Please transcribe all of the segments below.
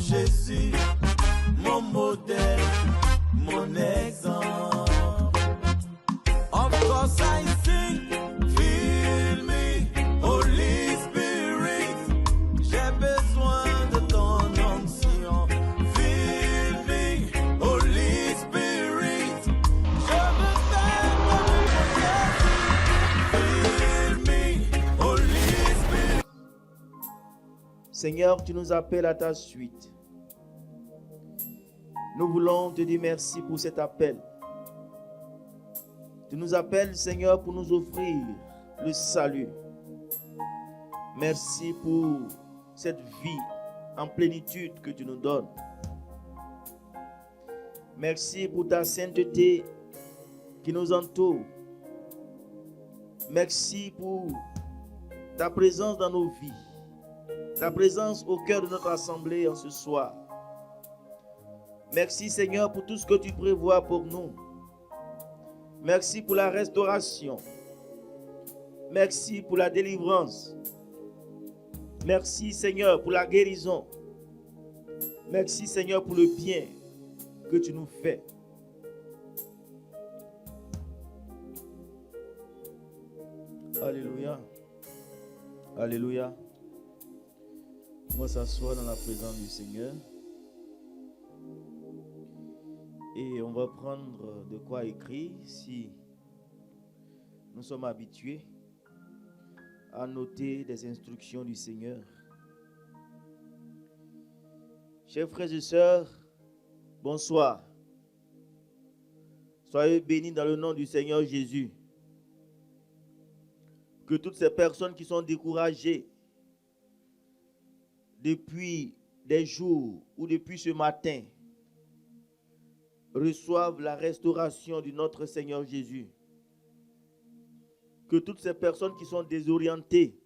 Jésus, mon modèle, mon exemple. Of course I sing, fill me, Holy Spirit. J'ai besoin de ton onction. Fill me, Holy Spirit. Je me fais comme Jésus. Fill me, Holy Spirit. Seigneur, tu nous appelles à ta suite. Nous voulons te dire merci pour cet appel. Tu nous appelles, Seigneur, pour nous offrir le salut. Merci pour cette vie en plénitude que tu nous donnes. Merci pour ta sainteté qui nous entoure. Merci pour ta présence dans nos vies. Ta présence au cœur de notre assemblée en ce soir. Merci, Seigneur, pour tout ce que tu prévois pour nous. Merci pour la restauration. Merci pour la délivrance. Merci, Seigneur, pour la guérison. Merci, Seigneur, pour le bien que tu nous fais. Alléluia. Alléluia. On va s'asseoir dans la présence du Seigneur. Et on va prendre de quoi écrire si nous sommes habitués à noter des instructions du Seigneur. Chers frères et sœurs, bonsoir. Soyez bénis dans le nom du Seigneur Jésus. Que toutes ces personnes qui sont découragées depuis des jours ou depuis ce matin reçoivent la restauration de notre Seigneur Jésus. Que toutes ces personnes qui sont désorientées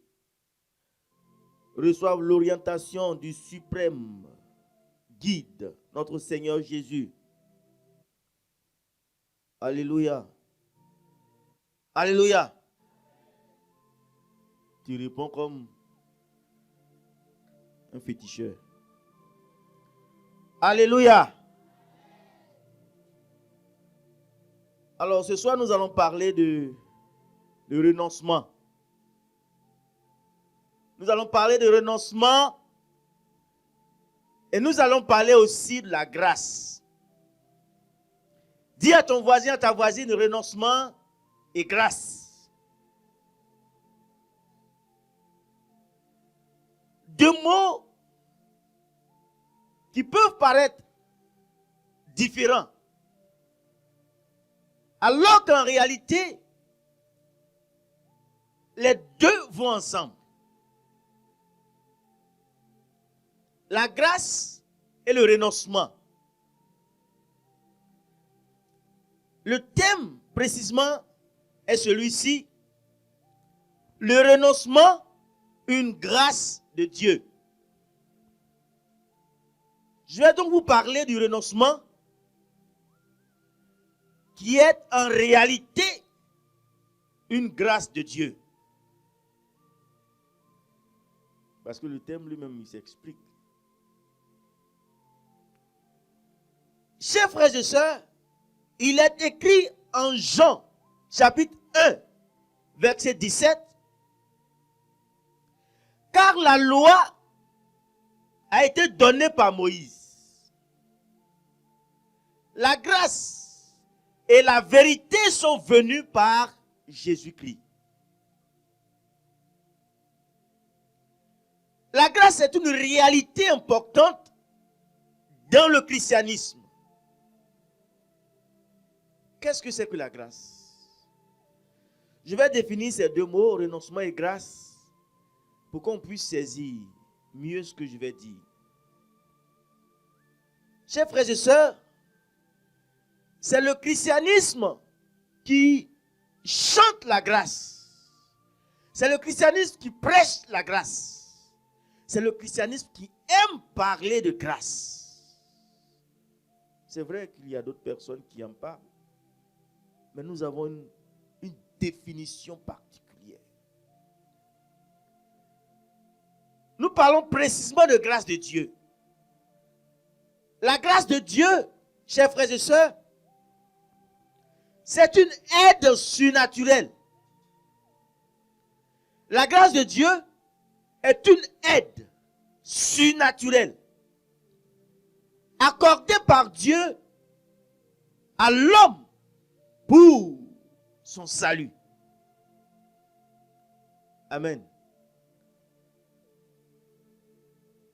reçoivent l'orientation du suprême guide, notre Seigneur Jésus. Alléluia. Alléluia. Tu réponds comme un féticheur. Alléluia. Alors ce soir nous allons parler de renoncement. Nous allons parler de renoncement et nous allons parler aussi de la grâce. Dis à ton voisin, à ta voisine, renoncement et grâce. Deux mots qui peuvent paraître différents, alors qu'en réalité, les deux vont ensemble. La grâce et le renoncement. Le thème précisément est celui-ci. Le renoncement, une grâce de Dieu. Je vais donc vous parler du renoncement qui est en réalité une grâce de Dieu. Parce que le thème lui-même, il s'explique. Chers frères et sœurs, il est écrit en Jean, chapitre 1, verset 17, « Car la loi a été donnée par Moïse. La grâce et la vérité sont venues par Jésus-Christ. » La grâce est une réalité importante dans le christianisme. Qu'est-ce que c'est que la grâce? Je vais définir ces deux mots, renoncement et grâce, pour qu'on puisse saisir mieux ce que je vais dire. Chers frères et sœurs, c'est le christianisme qui chante la grâce. C'est le christianisme qui prêche la grâce. C'est le christianisme qui aime parler de grâce. C'est vrai qu'il y a d'autres personnes qui en parlent. Mais nous avons une définition particulière. Nous parlons précisément de grâce de Dieu. La grâce de Dieu, chers frères et sœurs, c'est une aide surnaturelle. La grâce de Dieu est une aide surnaturelle accordée par Dieu à l'homme pour son salut. Amen.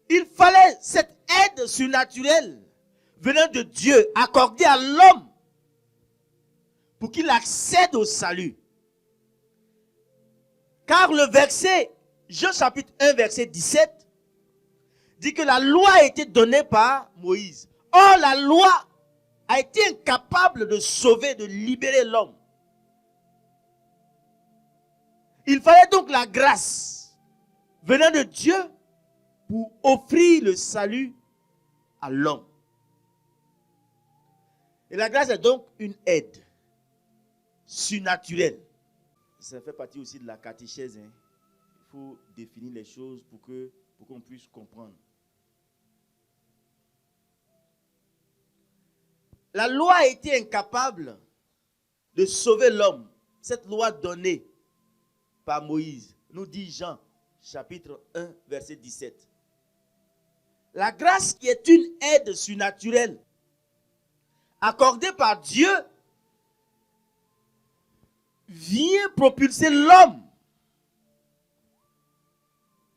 Il fallait cette aide surnaturelle venant de Dieu accordée à l'homme pour qu'il accède au salut. Car le verset, Jean chapitre 1, verset 17, dit que la loi a été donnée par Moïse. Or, la loi a été incapable de sauver, de libérer l'homme. Il fallait donc la grâce venant de Dieu pour offrir le salut à l'homme. Et la grâce est donc une aide surnaturelle. Ça fait partie aussi de la catéchèse. Il faut définir les choses pour qu'on puisse comprendre. La loi a été incapable de sauver l'homme. Cette loi donnée par Moïse, nous dit Jean, chapitre 1, verset 17. La grâce qui est une aide surnaturelle accordée par Dieu vient propulser l'homme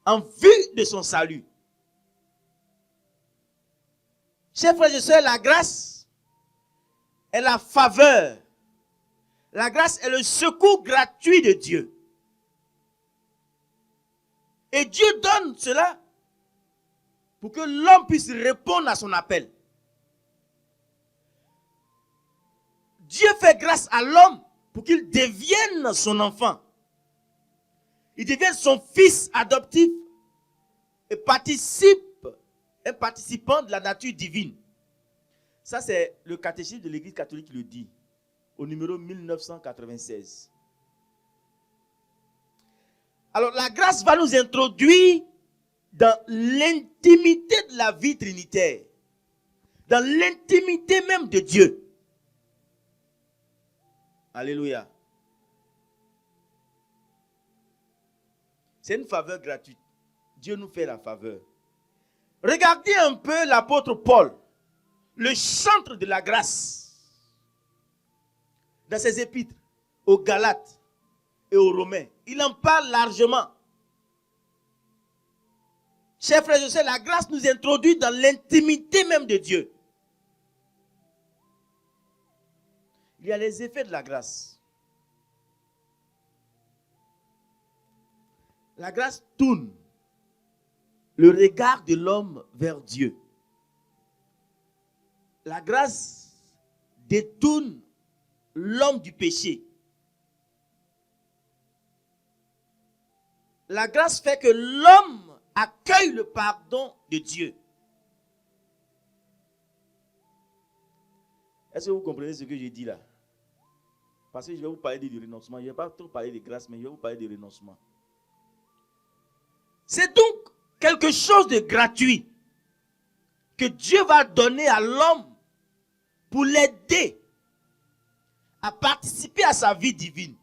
en vue de son salut. Chers frères et sœurs, la grâce est la faveur. La grâce est le secours gratuit de Dieu. Et Dieu donne cela pour que l'homme puisse répondre à son appel. Dieu fait grâce à l'homme pour qu'il devienne son enfant. Il devienne son fils adoptif et un participant de la nature divine. Ça, c'est le catéchisme de l'Église catholique qui le dit, au numéro 1996. Alors, la grâce va nous introduire dans l'intimité de la vie trinitaire, dans l'intimité même de Dieu. Alléluia. C'est une faveur gratuite. Dieu nous fait la faveur. Regardez un peu l'apôtre Paul, le chantre de la grâce, dans ses épîtres, aux Galates et aux Romains. Il en parle largement. Chers frères et sœurs, la grâce nous introduit dans l'intimité même de Dieu. Il y a les effets de la grâce. La grâce tourne le regard de l'homme vers Dieu. La grâce détourne l'homme du péché. La grâce fait que l'homme accueille le pardon de Dieu. Est-ce que vous comprenez ce que je dis là? Parce que je vais vous parler du renoncement. Je ne vais pas trop parler de grâce, mais je vais vous parler de renoncement. C'est donc quelque chose de gratuit que Dieu va donner à l'homme pour l'aider à participer à sa vie divine.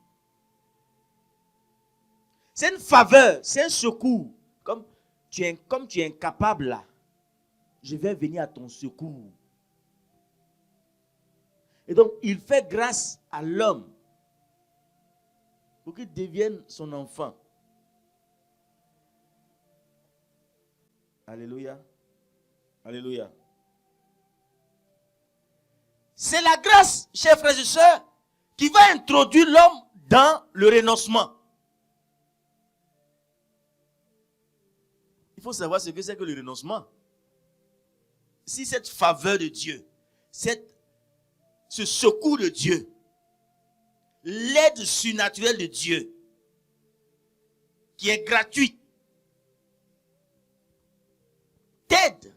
C'est une faveur, c'est un secours. Comme tu es incapable là, je vais venir à ton secours. Et donc, il fait grâce à l'homme pour qu'il devienne son enfant. Alléluia. Alléluia. C'est la grâce, chers frères et sœurs, qui va introduire l'homme dans le renoncement. Il faut savoir ce que c'est que le renoncement. Si cette faveur de Dieu, ce secours de Dieu, l'aide surnaturelle de Dieu, qui est gratuite, t'aide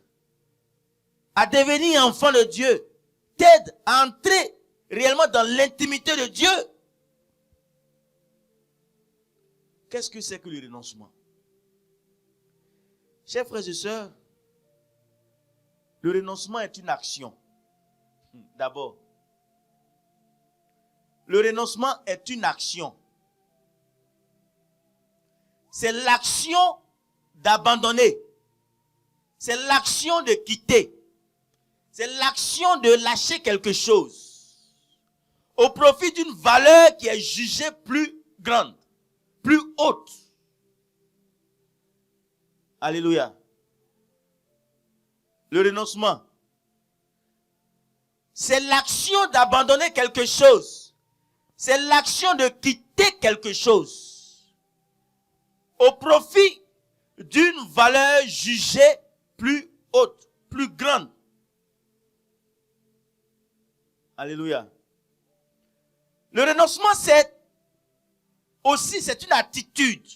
à devenir enfant de Dieu, t'aide à entrer réellement dans l'intimité de Dieu. Qu'est-ce que c'est que le renoncement? Chers frères et sœurs, Le renoncement est une action. D'abord, le renoncement est une action. C'est l'action d'abandonner. C'est l'action de quitter. C'est l'action de lâcher quelque chose au profit d'une valeur qui est jugée plus grande, plus haute. Alléluia. Le renoncement, c'est l'action d'abandonner quelque chose. C'est l'action de quitter quelque chose au profit d'une valeur jugée plus haute, plus grande. Alléluia. Le renoncement, c'est une attitude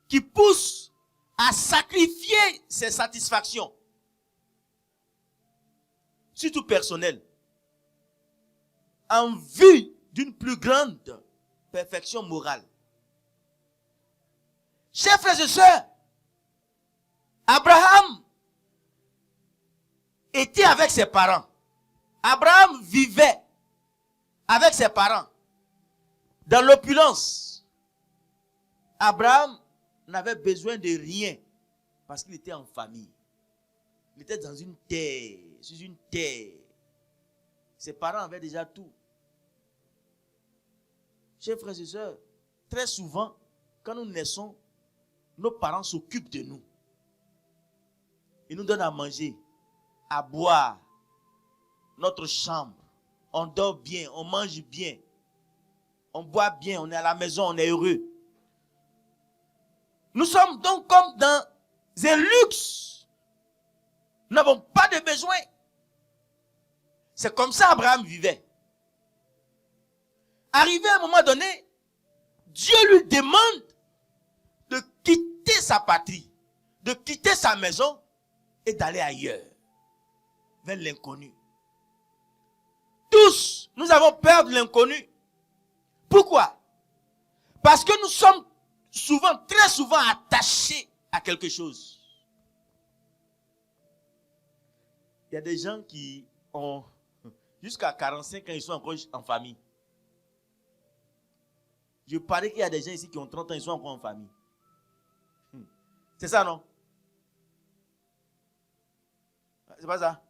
qui pousse à sacrifier ses satisfactions, surtout personnelles, en vue d'une plus grande perfection morale. Chers frères et sœurs, Abraham était avec ses parents. Abraham vivait avec ses parents dans l'opulence. Abraham n'avait besoin de rien parce qu'il était en famille. Il était dans une terre, sur une terre. Ses parents avaient déjà tout. Chers frères et sœurs, très souvent, quand nous naissons, nos parents s'occupent de nous. Ils nous donnent à manger, à boire, notre chambre. On dort bien, on mange bien, on boit bien, on est à la maison, on est heureux. Nous sommes donc comme dans un luxe. Nous n'avons pas de besoin. C'est comme ça Abraham vivait. Arrivé à un moment donné, Dieu lui demande de quitter sa patrie, de quitter sa maison et d'aller ailleurs, vers l'inconnu. Tous, nous avons peur de l'inconnu. Pourquoi? Parce que nous sommes souvent, très souvent attachés à quelque chose. Il y a des gens qui ont, jusqu'à 45 ans, ils sont encore en famille. Je parie qu'il y a des gens ici qui ont 30 ans, ils sont encore en famille. C'est ça, non? C'est pas ça?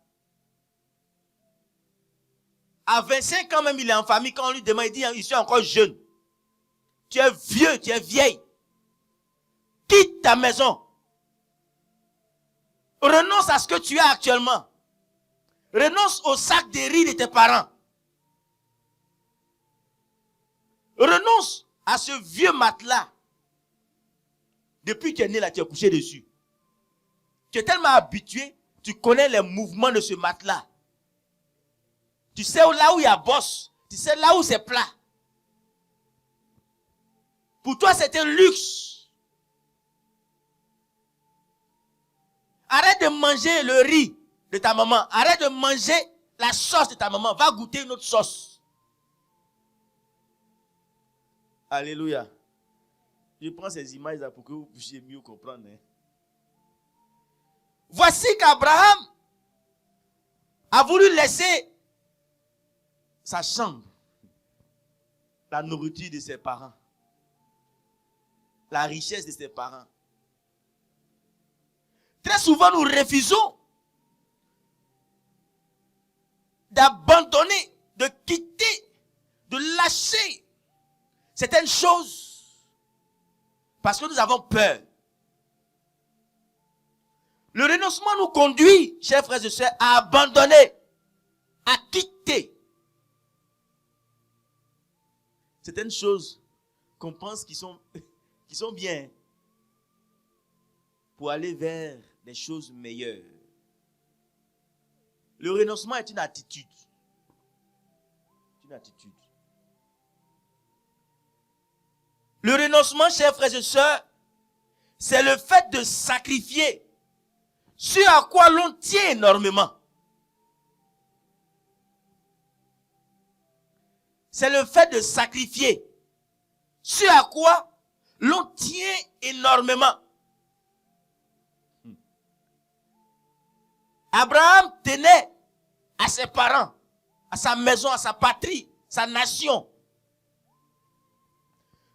À 25 ans même, il est en famille. Quand on lui demande, il dit, je suis encore jeune. Tu es vieux, tu es vieille. Quitte ta maison. Renonce à ce que tu as actuellement. Renonce au sac de riz de tes parents. Renonce à ce vieux matelas. Depuis que tu es né là, tu es couché dessus. Tu es tellement habitué, tu connais les mouvements de ce matelas. Tu sais là où il y a bosse. Tu sais là où c'est plat. Pour toi, c'est un luxe. Arrête de manger le riz de ta maman. Arrête de manger la sauce de ta maman. Va goûter une autre sauce. Alléluia. Je prends ces images là pour que vous puissiez mieux comprendre. Voici qu'Abraham a voulu laisser sa chambre, la nourriture de ses parents, la richesse de ses parents. Très souvent, nous refusons d'abandonner, de quitter, de lâcher certaines choses parce que nous avons peur. Le renoncement nous conduit, chers frères et sœurs, à abandonner, à quitter certaines choses qu'on pense qui sont bien pour aller vers des choses meilleures. Le renoncement est une attitude. Une attitude. Le renoncement, chers frères et sœurs, c'est le fait de sacrifier ce à quoi l'on tient énormément. C'est le fait de sacrifier ce à quoi l'on tient énormément. Abraham tenait à ses parents, à sa maison, à sa patrie, sa nation.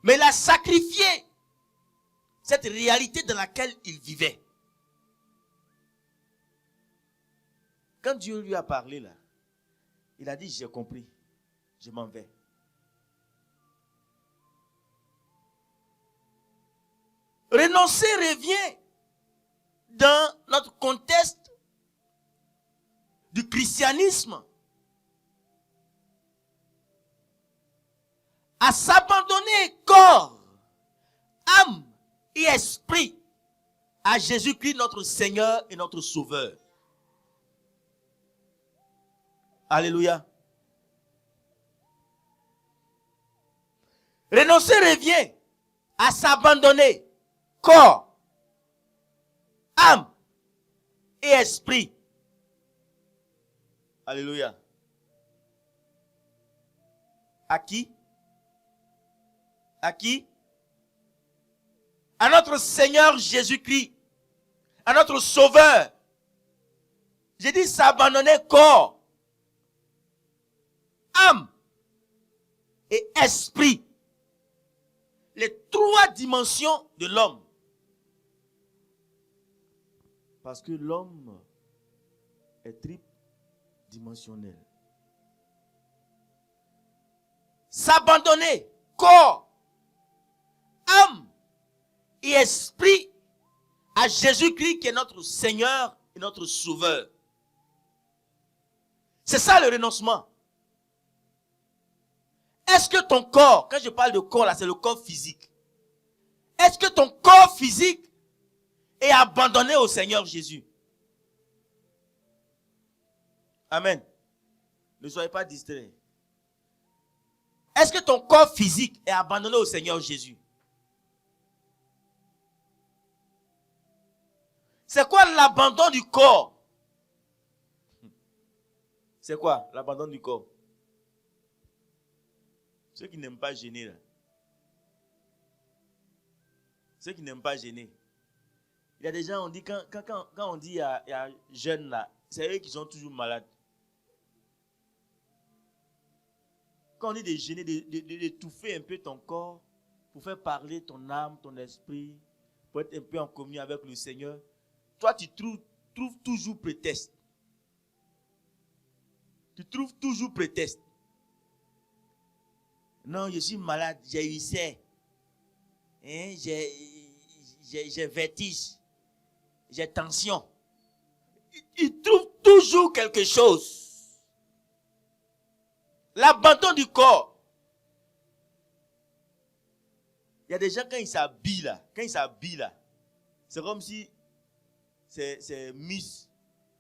Mais il a sacrifié cette réalité dans laquelle il vivait. Quand Dieu lui a parlé là, il a dit, j'ai compris, je m'en vais. Renoncer revient dans notre contexte du christianisme à s'abandonner corps, âme et esprit à Jésus-Christ notre Seigneur et notre Sauveur. Alléluia. Renoncer revient à s'abandonner corps, âme et esprit. Alléluia. À qui? À qui? À notre Seigneur Jésus-Christ, à notre Sauveur. J'ai dit s'abandonner corps, âme et esprit. Les trois dimensions de l'homme. Parce que l'homme est tridimensionnel. S'abandonner corps, âme et esprit à Jésus-Christ qui est notre Seigneur et notre Sauveur. C'est ça le renoncement. Est-ce que ton corps, quand je parle de corps là, c'est le corps physique. Est-ce que ton corps physique est abandonné au Seigneur Jésus? Amen. Ne soyez pas distraits. Est-ce que ton corps physique est abandonné au Seigneur Jésus? C'est quoi l'abandon du corps? C'est quoi l'abandon du corps? Ceux qui n'aiment pas gêner là. Ceux qui n'aiment pas gêner. Il y a des gens, on dit, quand on dit il y a jeunes là, c'est eux qui sont toujours malades. Quand on dit de gêner, d'étouffer un peu ton corps, pour faire parler ton âme, ton esprit, pour être un peu en communion avec le Seigneur, toi tu trouves toujours prétexte. Tu trouves toujours prétexte. Non, je suis malade, j'ai ulcère. Hein, j'ai vertige. J'ai tension. Il trouve toujours quelque chose. L'abandon du corps. Il y a des gens quand ils s'habillent là, c'est comme si c'est Miss.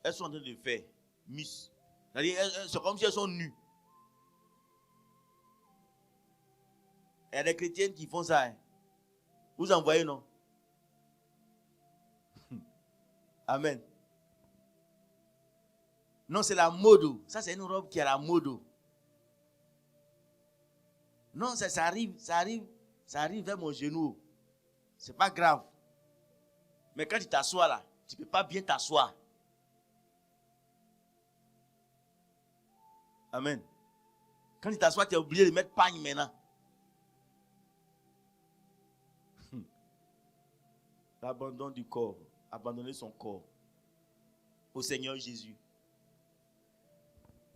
Elles sont en train de le faire. Miss. C'est comme si elles sont nues. Il y a des chrétiennes qui font ça. Hein. Vous en voyez, non? Amen. Non, c'est la mode. Ça, c'est une robe qui est à la mode. Non, ça arrive vers mon genou. C'est pas grave. Mais quand tu t'assois là, tu ne peux pas bien t'asseoir. Amen. Quand tu t'assois, tu es obligé de mettre pagne maintenant. L'abandon du corps, abandonner son corps au Seigneur Jésus.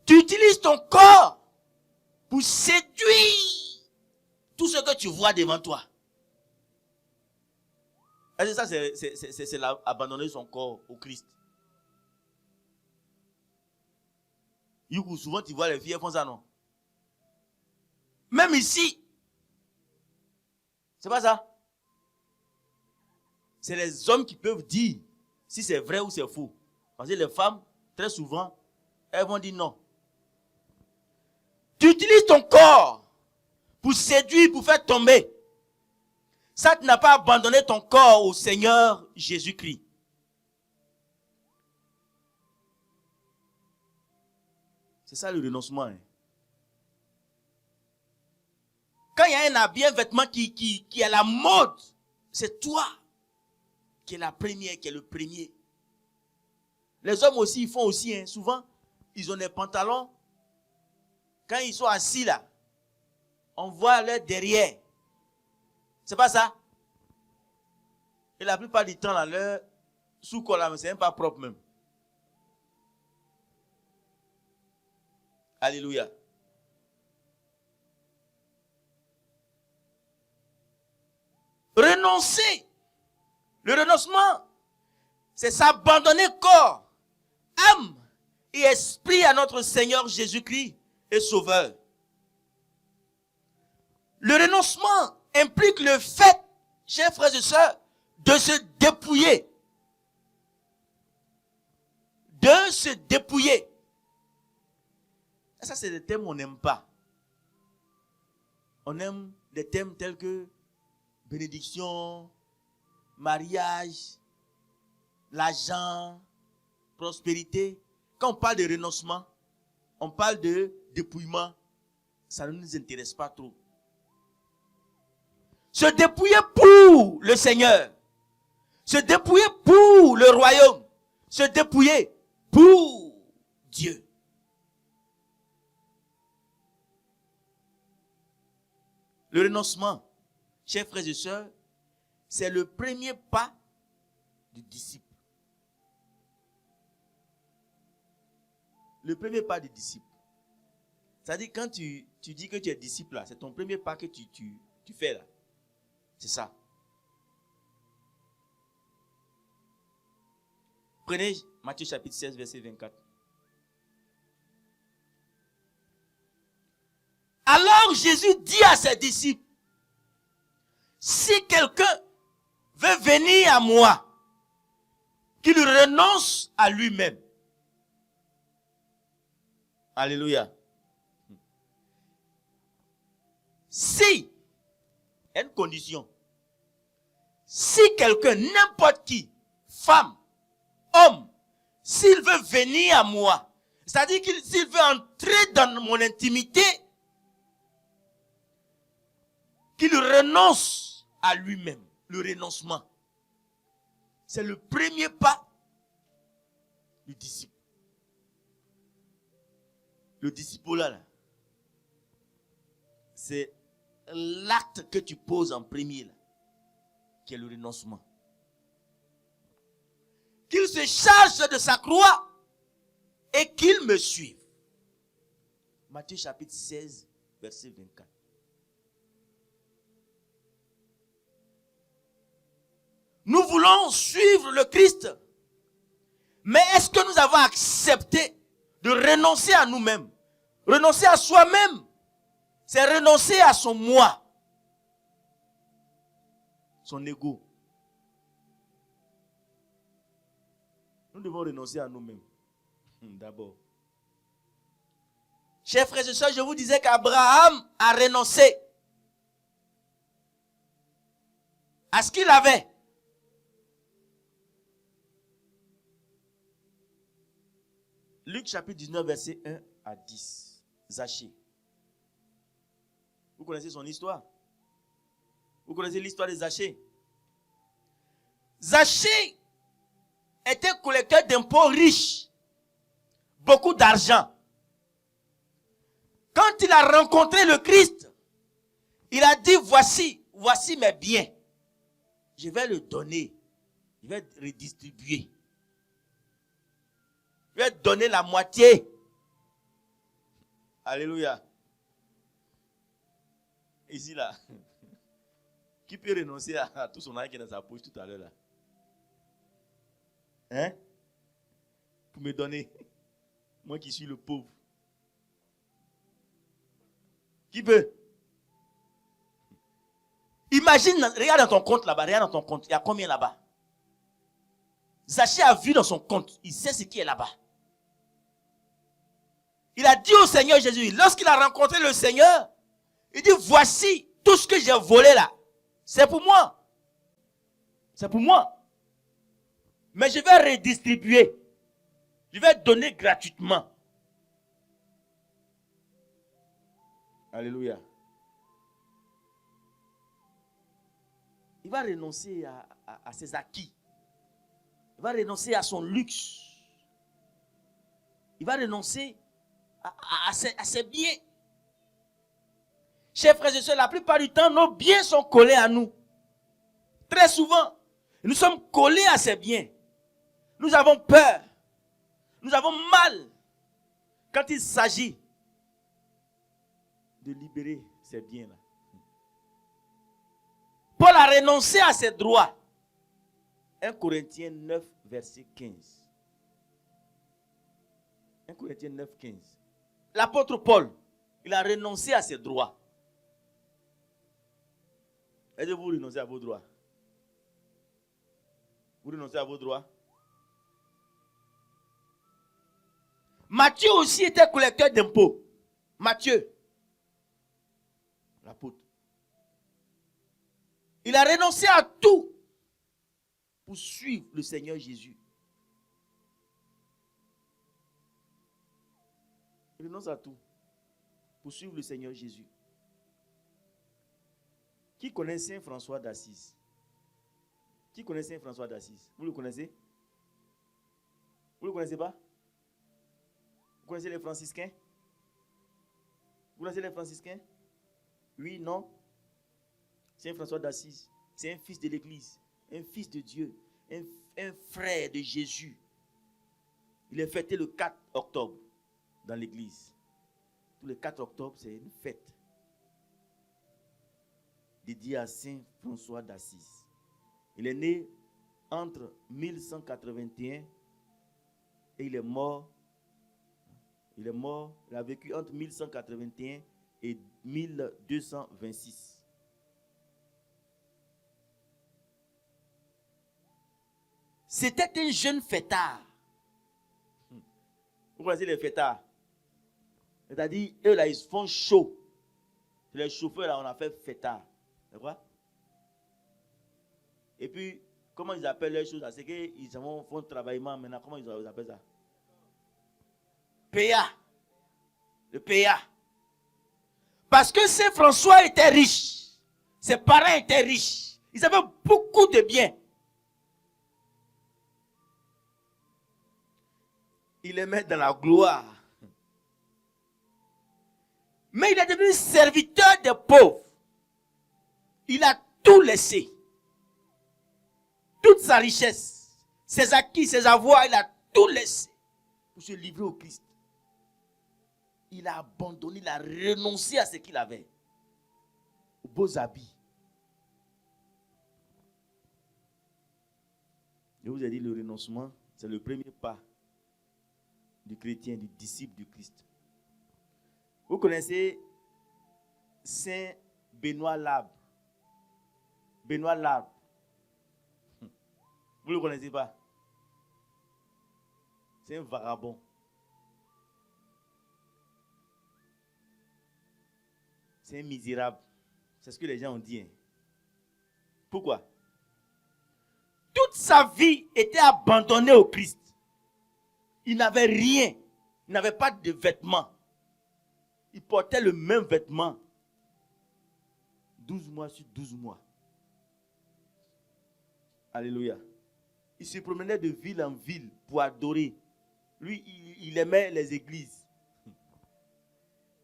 Tu utilises ton corps pour séduire tout ce que tu vois devant toi. Et ça, c'est abandonner son corps au Christ. Souvent, tu vois les filles, elles font ça, non? Même ici, c'est pas ça. C'est les hommes qui peuvent dire si c'est vrai ou c'est faux. Parce que les femmes, très souvent, elles vont dire non. Tu utilises ton corps pour séduire, pour faire tomber. Ça, tu n'as pas abandonné ton corps au Seigneur Jésus-Christ. C'est ça le renoncement. Hein. Quand il y a un habit, un vêtement qui est à la mode, c'est toi qui est la première, qui est le premier. Les hommes aussi, ils font aussi. Hein. Souvent, ils ont des pantalons. Quand ils sont assis là, on voit leur derrière. C'est pas ça? Et la plupart du temps, là, leur sous-col là, c'est même pas propre même. Alléluia. Renoncer. Le renoncement, c'est s'abandonner corps, âme et esprit à notre Seigneur Jésus-Christ et Sauveur. Le renoncement implique le fait, chers frères et sœurs, de se dépouiller. De se dépouiller. Et ça, c'est des thèmes qu'on n'aime pas. On aime des thèmes tels que bénédiction, mariage, l'argent, prospérité. Quand on parle de renoncement, on parle de dépouillement. Ça ne nous intéresse pas trop. Se dépouiller pour le Seigneur. Se dépouiller pour le royaume. Se dépouiller pour Dieu. Le renoncement, chers frères et sœurs, c'est le premier pas du disciple. Le premier pas du disciple. C'est-à-dire quand tu dis que tu es disciple, là, c'est ton premier pas que tu fais là. C'est ça. Prenez Matthieu chapitre 16, verset 24. Alors Jésus dit à ses disciples, si quelqu'un veut venir à moi, qu'il renonce à lui-même. Alléluia. Si, il y a une condition. Si quelqu'un, n'importe qui, femme, homme, s'il veut venir à moi, c'est-à-dire s'il veut entrer dans mon intimité, qu'il renonce à lui-même. Le renoncement. C'est le premier pas du disciple. Le disciple là, c'est l'acte que tu poses en premier là, qui est le renoncement. Qu'il se charge de sa croix et qu'il me suive. Matthieu chapitre 16, verset 24. Nous voulons suivre le Christ. Mais est-ce que nous avons accepté de renoncer à nous-mêmes? Renoncer à soi-même, c'est renoncer à son moi. Son ego. Nous devons renoncer à nous-mêmes. D'abord. Chers frères et sœurs, je vous disais qu'Abraham a renoncé à ce qu'il avait. Luc chapitre 19, verset 1 à 10. Zachée. Vous connaissez son histoire? Vous connaissez l'histoire de Zachée? Zachée était collecteur d'impôts riche. Beaucoup d'argent. Quand il a rencontré le Christ, il a dit, voici mes biens. Je vais le donner. Je vais redistribuer. Je vais donner la moitié. Alléluia. Ici, là. Qui peut renoncer à tout son argent qui est dans sa poche tout à l'heure, là? Hein? Pour me donner. Moi qui suis le pauvre. Qui peut? Imagine, regarde dans ton compte là-bas. Regarde dans ton compte. Il y a combien là-bas? Zachée a vu dans son compte. Il sait ce qui est là-bas. Il a dit au Seigneur Jésus, lorsqu'il a rencontré le Seigneur, il dit, voici tout ce que j'ai volé là. C'est pour moi. C'est pour moi. Mais je vais redistribuer. Je vais donner gratuitement. Alléluia. Il va renoncer à ses acquis. Il va renoncer à son luxe. Il va renoncer à ses biens. Chers frères et sœurs, la plupart du temps, nos biens sont collés à nous. Très souvent, nous sommes collés à ces biens. Nous avons peur. Nous avons mal quand il s'agit de libérer ces biens-là. Paul a renoncé à ses droits. 1 Corinthiens 9, verset 15. 1 Corinthiens 9, 15. L'apôtre Paul, il a renoncé à ses droits. Est-ce que vous renoncez à vos droits? Vous renoncez à vos droits? Matthieu aussi était collecteur d'impôts. Matthieu, l'apôtre. Il a renoncé à tout pour suivre le Seigneur Jésus. Il renonce à tout pour suivre le Seigneur Jésus. Qui connaît Saint François d'Assise? Qui connaît Saint François d'Assise? Vous le connaissez? Vous ne le connaissez pas? Vous connaissez les franciscains? Vous connaissez les franciscains? Oui, non? Saint François d'Assise, c'est un fils de l'Église, un fils de Dieu, un frère de Jésus. Il est fêté le 4 octobre dans l'Église. Tous les 4 octobre, c'est une fête dédiée à Saint François d'Assise. Il est né entre 1181 et il est mort. Il a vécu entre 1181 et 1226. C'était un jeune fêtard. Vous connaissez les fêtards? C'est-à-dire, eux là, ils font chaud. Les chauffeurs là, on a fait fêtard. D'accord? Et puis, comment ils appellent les choses là? C'est qu'ils font travaillement maintenant. Comment ils appellent ça? PA. Le PA. Parce que Saint François était riche. Ses parents étaient riches. Ils avaient beaucoup de biens. Il les met dans la gloire. Mais il est devenu serviteur des pauvres. Il a tout laissé. Toute sa richesse, ses acquis, ses avoirs, il a tout laissé pour se livrer au Christ. Il a abandonné, il a renoncé à ce qu'il avait. Aux beaux habits. Je vous ai dit, le renoncement, c'est le premier pas du chrétien, du disciple du Christ. Vous connaissez Saint Benoît l'Arbre. Benoît l'Arbre. Vous ne le connaissez pas? C'est un vagabond. C'est un misérable. C'est ce que les gens ont dit. Hein. Pourquoi? Toute sa vie était abandonnée au Christ. Il n'avait rien. Il n'avait pas de vêtements. Il portait le même vêtement. 12 mois sur 12 mois. Alléluia. Il se promenait de ville en ville pour adorer. Lui, il aimait les églises.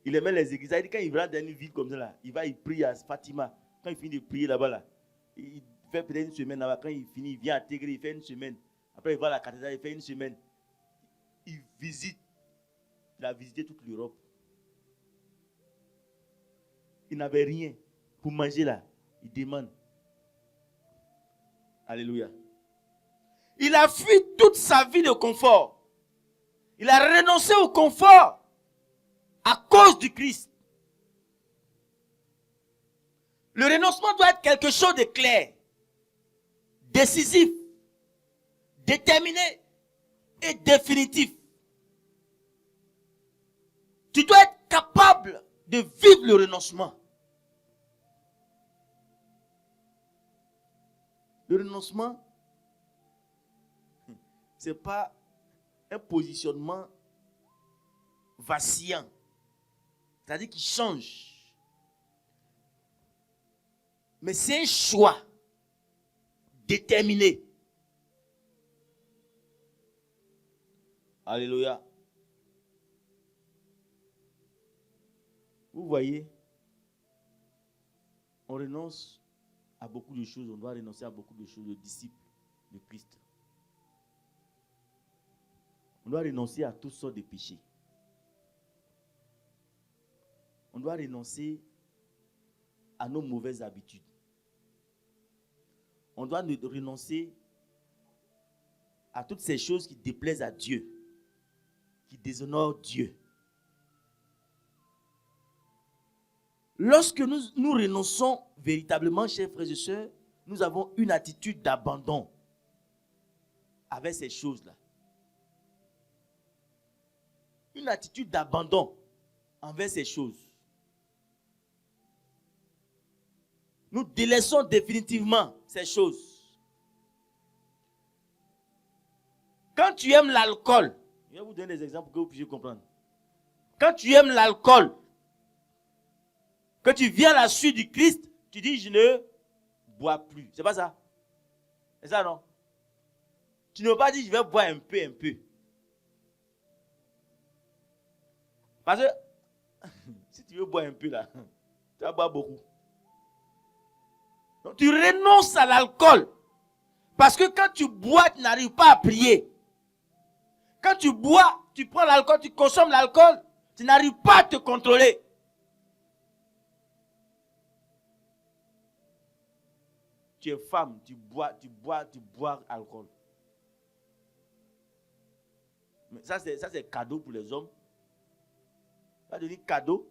Il aimait les églises. Ça veut dire quand il va dans une ville comme ça, là, il prie à Fatima. Quand il finit de prier là-bas, là, il fait peut-être une semaine là-bas. Quand il finit, il vient à Tégré, il fait une semaine. Après, il va à la cathédrale, il fait une semaine. Il visite. Il a visité toute l'Europe. Il n'avait rien pour manger là. Il demande. Alléluia. Il a fui toute sa vie de confort. Il a renoncé au confort à cause du Christ. Le renoncement doit être quelque chose de clair, décisif, déterminé et définitif. Tu dois être capable de vivre le renoncement. Le renoncement, ce n'est pas un positionnement vacillant. C'est-à-dire qu'il change. Mais c'est un choix déterminé. Alléluia. Vous voyez, on renonce à beaucoup de choses. On doit renoncer à beaucoup de choses, le disciple de Christ. On doit renoncer à toutes sortes de péchés. On doit renoncer à nos mauvaises habitudes. On doit renoncer à toutes ces choses qui déplaisent à Dieu, qui déshonorent Dieu. Lorsque nous renonçons véritablement, chers frères et sœurs, nous avons une attitude d'abandon avec ces choses-là. Une attitude d'abandon envers ces choses. Nous délaissons définitivement ces choses. Quand tu aimes l'alcool, je vais vous donner des exemples pour que vous puissiez comprendre. Quand tu aimes l'alcool, que tu viens à la suite du Christ, tu dis je ne bois plus. C'est pas ça? C'est ça, non? Tu ne veux pas dire je vais boire un peu. Parce que si tu veux boire un peu là, tu vas boire beaucoup. Donc tu renonces à l'alcool. Parce que quand tu bois, tu n'arrives pas à prier. Quand tu bois, tu prends l'alcool, tu consommes l'alcool, tu n'arrives pas à te contrôler. Tu es femme, tu bois alcool. Mais ça c'est cadeau pour les hommes. Ça veut dire cadeau.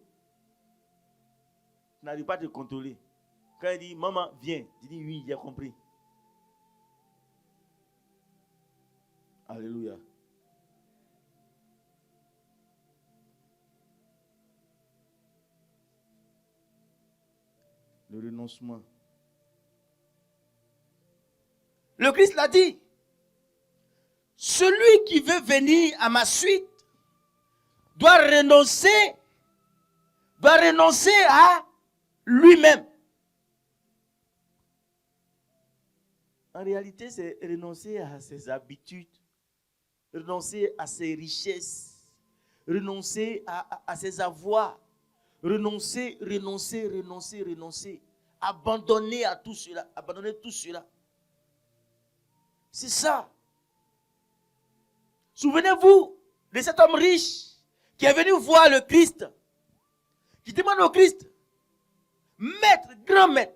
Tu n'arrives pas à te contrôler. Quand il dit maman viens, tu dis oui, j'ai compris. Alléluia. Le renoncement. Le Christ l'a dit. Celui qui veut venir à ma suite doit renoncer à lui-même. En réalité, c'est renoncer à ses habitudes, renoncer à ses richesses, renoncer à ses avoirs, renoncer, abandonner à tout cela, abandonner tout cela. C'est ça. Souvenez-vous de cet homme riche qui est venu voir le Christ, qui demande au Christ, Maître, grand maître,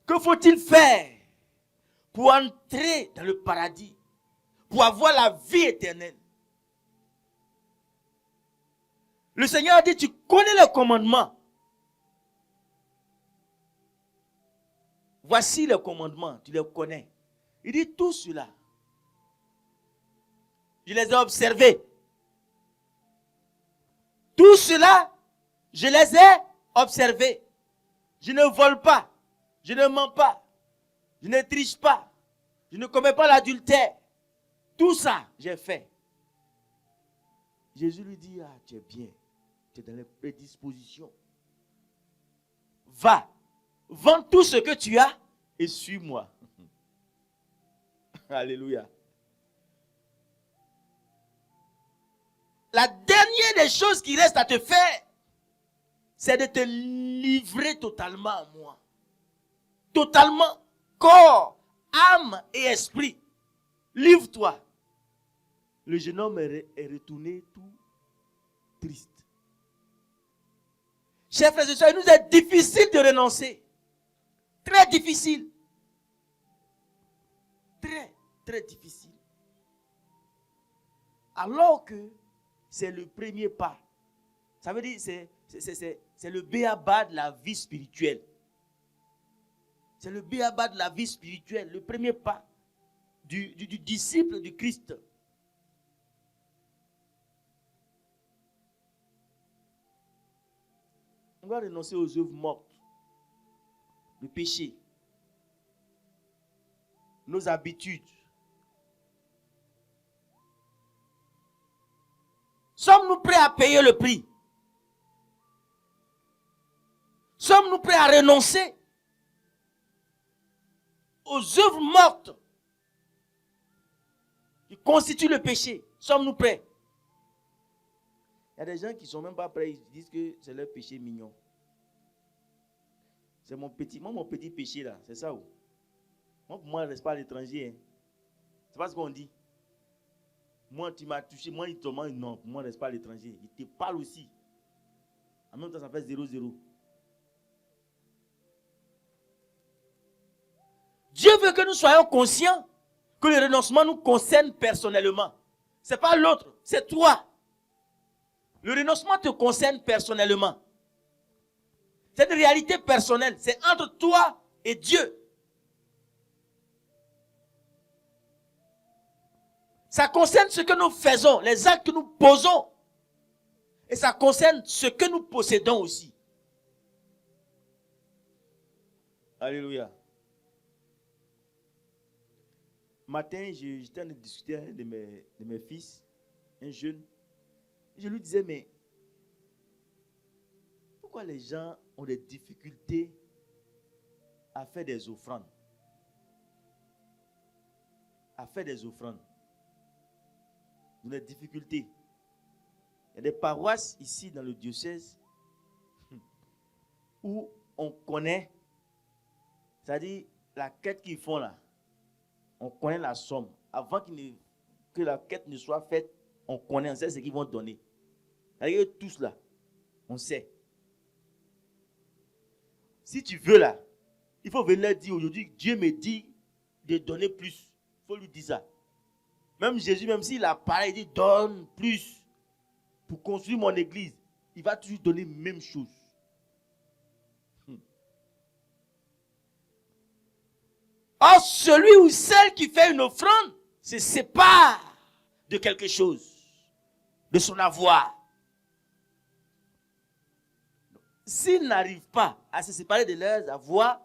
que faut-il faire pour entrer dans le paradis, pour avoir la vie éternelle? Le Seigneur a dit, tu connais le commandement. Voici le commandement, tu les connais. Il dit tout cela. Je les ai observés. Tout cela, je les ai observés. Je ne vole pas. Je ne mens pas. Je ne triche pas. Je ne commets pas l'adultère. Tout ça, j'ai fait. Jésus lui dit, ah, tu es bien. Tu es dans les prédispositions. Va. Vends tout ce que tu as et suis-moi. Alléluia. La dernière des choses qui reste à te faire, c'est de te livrer totalement à moi. Totalement, corps, âme et esprit. Livre-toi. Le jeune homme est retourné tout triste. Chers frères et sœurs, il nous est difficile de renoncer. Très difficile. Très, très difficile. Alors que c'est le premier pas. Ça veut dire c'est le b.a.-ba de la vie spirituelle. C'est le b.a.-ba de la vie spirituelle, le premier pas du disciple du Christ. On doit renoncer aux œuvres mortes, le péché, nos habitudes. Sommes-nous prêts à payer le prix? Sommes-nous prêts à renoncer aux œuvres mortes qui constituent le péché? Sommes-nous prêts? Il y a des gens qui ne sont même pas prêts, ils disent que c'est leur péché mignon. C'est mon petit péché là, c'est ça où? Moi, pour moi, je ne reste pas à l'étranger. Hein. C'est pas ce qu'on dit. Moi, tu m'as touché, moi, il te demande, non, pour moi, je ne reste pas à l'étranger. Il te parle aussi. En même temps, ça fait 0-0. Dieu veut que nous soyons conscients que le renoncement nous concerne personnellement. Ce n'est pas l'autre, c'est toi. Le renoncement te concerne personnellement. C'est une réalité personnelle. C'est entre toi et Dieu. Ça concerne ce que nous faisons, les actes que nous posons. Et ça concerne ce que nous possédons aussi. Alléluia. Matin, j'étais en train de discuter avec un de mes fils, un jeune. Je lui disais, mais pourquoi les gens ont des difficultés à faire des offrandes? À faire des offrandes. Ils ont des difficultés. Il y a des paroisses ici dans le diocèse où on connaît, c'est-à-dire la quête qu'ils font là, on connaît la somme. Avant que la quête ne soit faite, on connaît, on sait ce qu'ils vont donner. C'est-à-dire tous là, on sait. Si tu veux là, il faut venir leur dire aujourd'hui, Dieu me dit de donner plus. Il faut lui dire ça. Même Jésus, même s'il a parlé, il dit donne plus pour construire mon église. Il va toujours donner la même chose. Or, celui ou celle qui fait une offrande se sépare de quelque chose, de son avoir. S'ils n'arrivent pas à se séparer de leurs avoirs,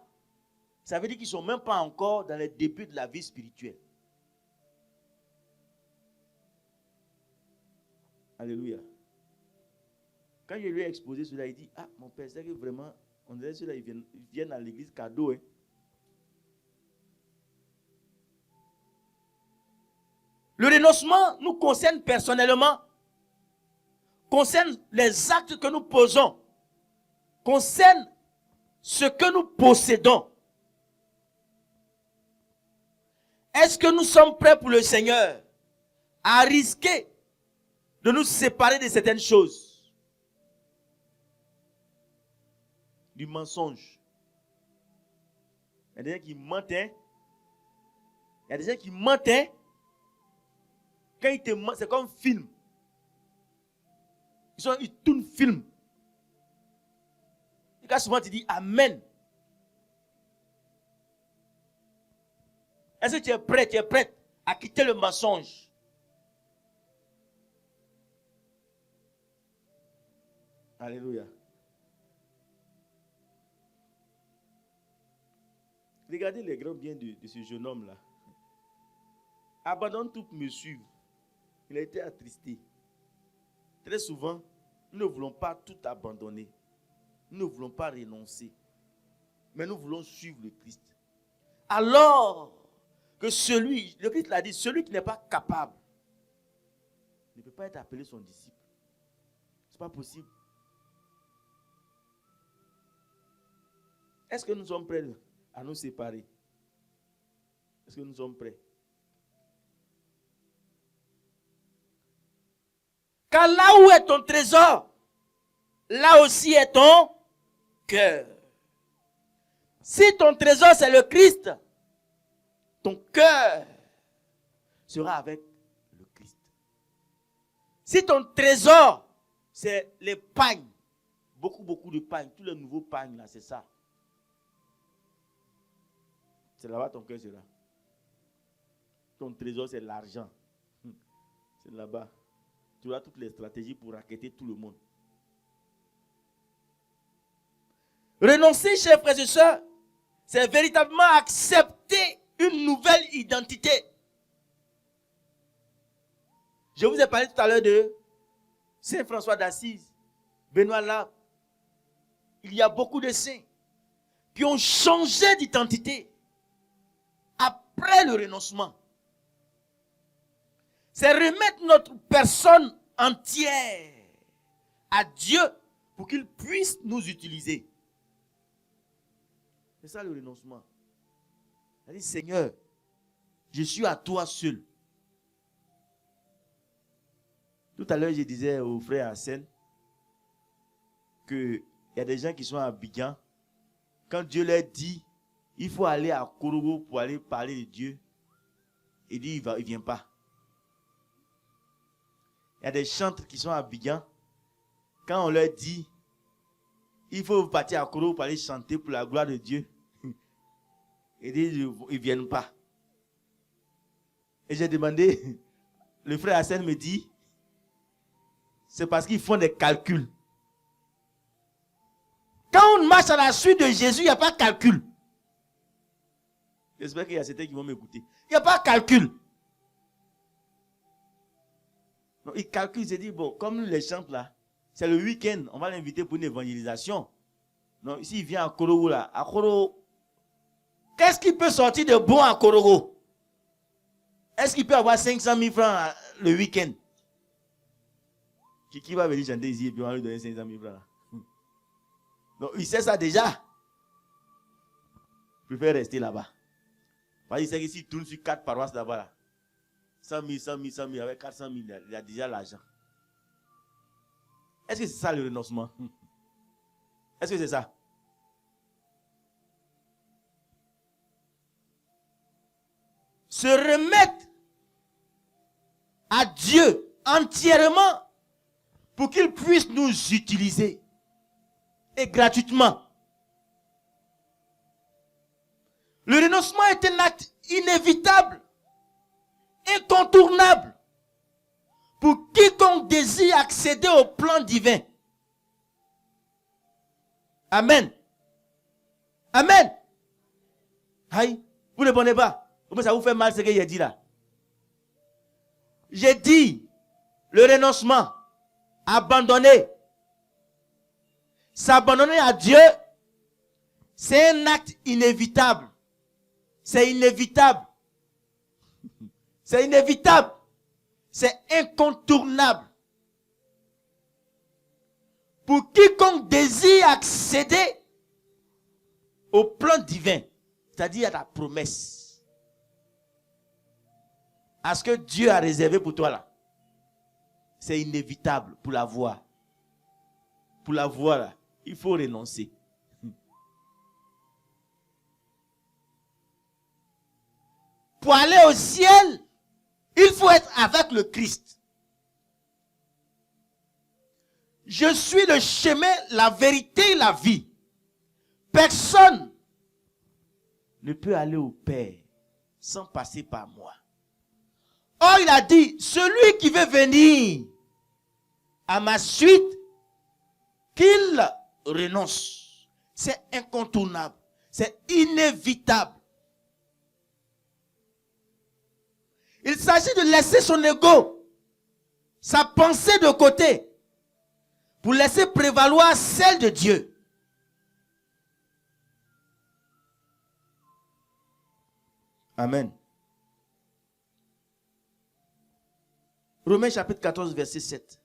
ça veut dire qu'ils ne sont même pas encore dans les débuts de la vie spirituelle. Alléluia. Quand je lui ai exposé cela, il dit, ah, mon père, c'est que vraiment, on dirait ceux-là, ils viennent à l'église cadeau. Hein. Le renoncement nous concerne personnellement, concerne les actes que nous posons, concerne ce que nous possédons. Est-ce que nous sommes prêts pour le Seigneur à risquer de nous séparer de certaines choses? Du mensonge. Il y a des gens qui mentent. Il y a des gens qui mentent. Quand ils te mentent, c'est comme un film. Ils tournent film. Et quand souvent tu dis Amen. Est-ce que tu es prête à quitter le mensonge? Alléluia. Regardez les grands biens de ce jeune homme-là. Abandonne tout pour me suivre. Il a été attristé. Très souvent, nous ne voulons pas tout abandonner. Nous ne voulons pas renoncer. Mais nous voulons suivre le Christ. Alors que le Christ l'a dit, celui qui n'est pas capable ne peut pas être appelé son disciple. Ce n'est pas possible. Est-ce que nous sommes prêts à nous séparer? Est-ce que nous sommes prêts? Car là où est ton trésor, là aussi est ton cœur. Si ton trésor c'est le Christ, ton cœur sera avec le Christ. Si ton trésor c'est les pagnes, beaucoup de pagnes, tous les nouveaux pagnes là, c'est ça. C'est là-bas ton cœur sera. Ton trésor c'est l'argent. C'est là-bas. Tu auras toutes les stratégies pour racketter tout le monde. Renoncer, chers frères et sœurs, c'est véritablement accepter une nouvelle identité. Je vous ai parlé tout à l'heure de Saint François d'Assise, Benoît Labre. Il y a beaucoup de saints qui ont changé d'identité après le renoncement. C'est remettre notre personne entière à Dieu pour qu'il puisse nous utiliser. C'est ça le renoncement. Il dit, Seigneur, je suis à toi seul. Tout à l'heure, je disais au frère Hassan qu'il y a des gens qui sont à Abidjan. Quand Dieu leur dit, il faut aller à Korogo pour aller parler de Dieu, il dit, il ne vient pas. Il y a des chantres qui sont à Abidjan. Quand on leur dit, il faut partir à Korogo pour aller chanter pour la gloire de Dieu, ils disent, ils ne viennent pas. Et j'ai demandé, le frère Hassan me dit, c'est parce qu'ils font des calculs. Quand on marche à la suite de Jésus, il n'y a pas de calcul. J'espère qu'il y a certains qui vont m'écouter. Il n'y a pas de calcul. Donc, ils calculent, ils se disent, bon, comme nous les chantres là, c'est le week-end, on va l'inviter pour une évangélisation. Donc, s'il vient à Korogo là, à Korogo, qu'est-ce qui peut sortir de bon à Korogo? Est-ce qu'il peut avoir 500 000 francs le week-end? Qui va venir chanter ici et puis on va lui donner 500 000 francs là? Donc, il sait ça déjà. Il préfère rester là-bas. Parce qu'il sait que s'il tourne sur 4 paroisses là-bas, là, 100 000, 100 000, 100 000, avec 400 000, il a déjà l'argent. Est-ce que c'est ça le renoncement? Est-ce que c'est ça? Se remettre à Dieu entièrement pour qu'il puisse nous utiliser et gratuitement. Le renoncement est un acte inévitable, incontournable pour quiconque désire accéder au plan divin. Amen. Amen. Aïe, vous ne répondez pas. Comment ça vous fait mal ce que j'ai dit là? J'ai dit le renoncement, abandonner. S'abandonner à Dieu, c'est un acte inévitable. C'est inévitable. C'est inévitable. C'est incontournable. Pour quiconque désire accéder au plan divin, c'est-à-dire à ta promesse, à ce que Dieu a réservé pour toi là, c'est inévitable pour l'avoir. Pour l'avoir là, il faut renoncer. Pour aller au ciel, il faut être avec le Christ. Je suis le chemin, la vérité et la vie. Personne ne peut aller au Père sans passer par moi. Or, il a dit, celui qui veut venir à ma suite, qu'il renonce. C'est incontournable. C'est inévitable. Il s'agit de laisser son ego, sa pensée de côté, pour laisser prévaloir celle de Dieu. Amen. Romains chapitre 14, verset 7.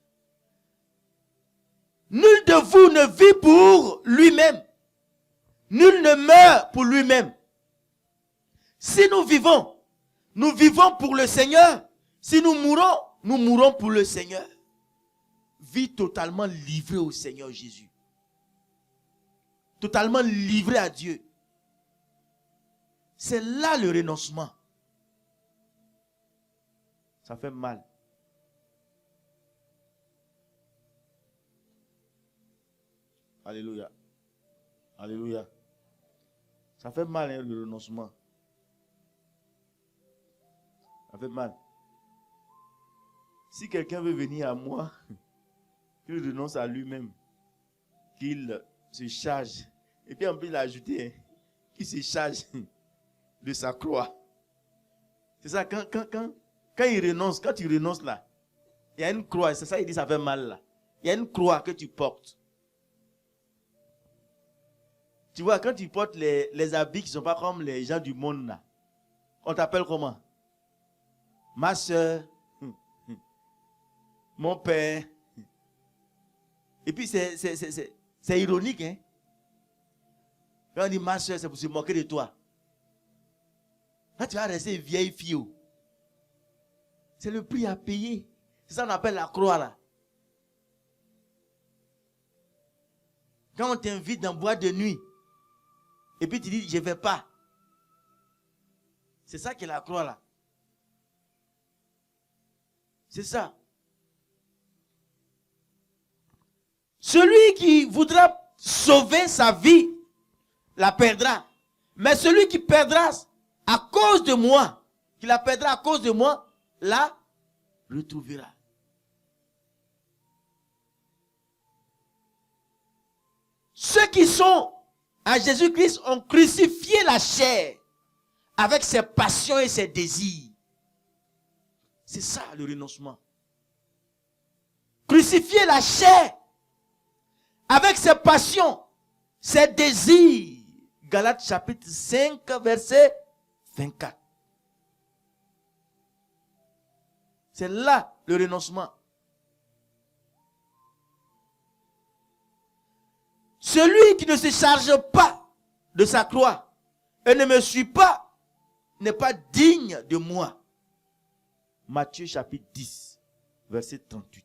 Nul de vous ne vit pour lui-même. Nul ne meurt pour lui-même. Si nous vivons pour le Seigneur. Si nous mourons pour le Seigneur. Vie totalement livrée au Seigneur Jésus. Totalement livrée à Dieu. C'est là le renoncement. Ça fait mal. Alléluia. Alléluia. Ça fait mal, hein, le renoncement. Ça fait mal. Si quelqu'un veut venir à moi, qu'il renonce à lui-même, qu'il se charge, et puis en plus il a ajouté, hein, qu'il se charge de sa croix. C'est ça, quand il renonce, quand tu renonces là, il y a une croix, c'est ça, il dit ça fait mal là. Il y a une croix que tu portes. Tu vois, quand tu portes les habits qui ne sont pas comme les gens du monde là, on t'appelle comment? Ma soeur, mon père. Et puis c'est ironique, hein. Quand on dit ma soeur, c'est pour se moquer de toi. Là, tu vas rester vieille fille. C'est le prix à payer. C'est ça qu'on appelle la croix là. Quand on t'invite dans boîte de nuit, et puis tu dis, je ne vais pas. C'est ça qui est la croix là. C'est ça. Celui qui voudra sauver sa vie, la perdra. Mais celui qui perdra à cause de moi, qui la perdra à cause de moi, la retrouvera. Ceux qui sont à Jésus-Christ ont crucifié la chair avec ses passions et ses désirs. C'est ça le renoncement. Crucifier la chair avec ses passions, ses désirs. Galates chapitre 5, verset 24. C'est là le renoncement. Celui qui ne se charge pas de sa croix et ne me suit pas n'est pas digne de moi. Matthieu chapitre 10, verset 38.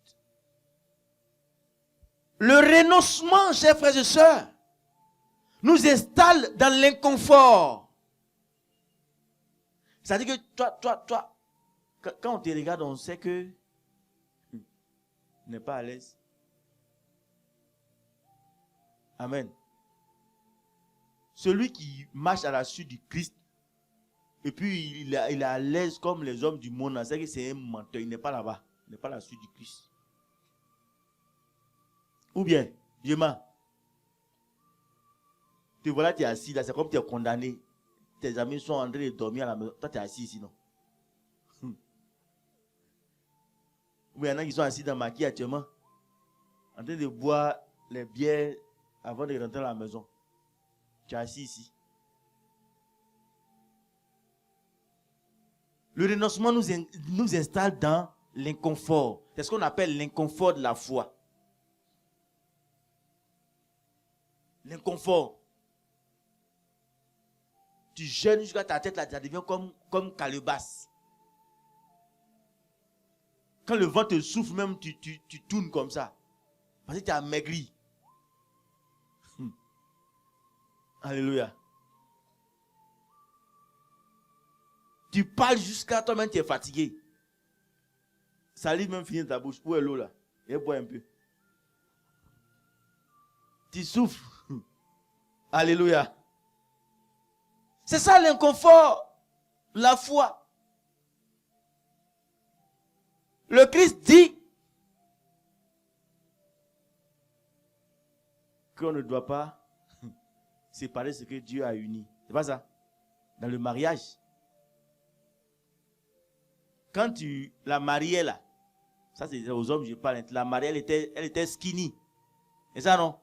Le renoncement, chers frères et sœurs, nous installe dans l'inconfort. C'est-à-dire que toi, quand on te regarde, on sait que tu n'es pas à l'aise. Amen. Celui qui marche à la suite du Christ, et puis il est à l'aise comme les hommes du monde, c'est que c'est un menteur, il n'est pas là-bas, il n'est pas à la suite du Christ. Ou bien, Diema, te voilà, tu es assis là, c'est comme tu es condamné. Tes amis sont en train de dormir à la maison, toi tu es assis ici, non? Ou il y en a qui sont assis dans ma quille actuellement, en train de boire les bières avant de rentrer à la maison. Tu es assis ici. Le renoncement nous installe dans l'inconfort. C'est ce qu'on appelle l'inconfort de la foi. L'inconfort. Tu jeûnes jusqu'à ta tête, là, ça devient comme calebasse. Quand le vent te souffle, même tu tournes comme ça. Parce que tu as maigri. Alléluia. Tu parles jusqu'à toi-même, tu es fatigué. Salive même finit dans ta bouche. Où est l'eau là? Et bois un peu. Tu souffres. Alléluia. C'est ça l'inconfort, la foi. Le Christ dit qu'on ne doit pas séparer ce que Dieu a uni. C'est pas ça? Dans le mariage. Quand tu la mariais là, ça c'est aux hommes je parle, la mariée elle était skinny. Et ça non?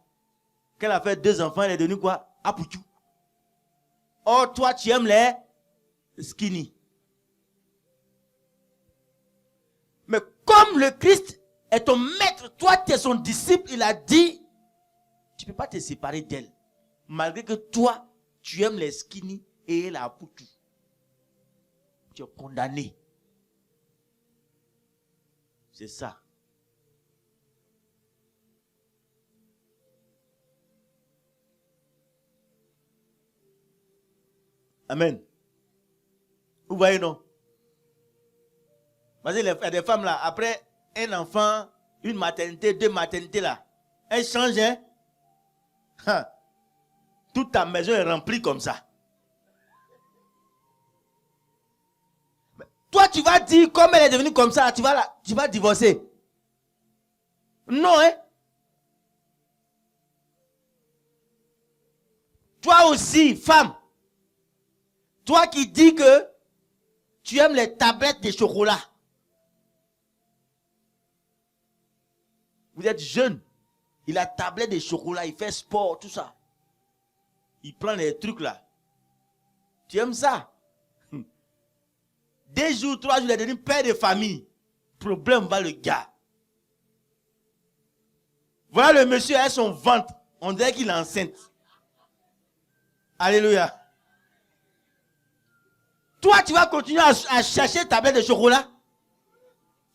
Quand elle a fait 2 enfants, elle est devenue quoi? Apoutou. Or toi tu aimes les skinny. Mais comme le Christ est ton maître, toi tu es son disciple, il a dit, tu ne peux pas te séparer d'elle. Malgré que toi, tu aimes les skinny et elle a apoutou. Tu es condamné. C'est ça. Amen. Vous voyez, non? Parce qu'il y a des femmes là, après un enfant, une maternité, 2 maternités là, elles changent, hein? Toute ta maison est remplie comme ça. Toi, tu vas dire, comme elle est devenue comme ça, tu vas divorcer. Non, hein? Toi aussi, femme, toi qui dis que tu aimes les tablettes de chocolat. Vous êtes jeune, il a tablette de chocolat, il fait sport, tout ça. Il prend les trucs là. Tu aimes ça? 2 jours, 3 jours, il est devenu père de famille. Problème va le gars. Voilà le monsieur avec son ventre. On dirait qu'il est enceinte. Alléluia. Toi, tu vas continuer à chercher ta tablette de chocolat.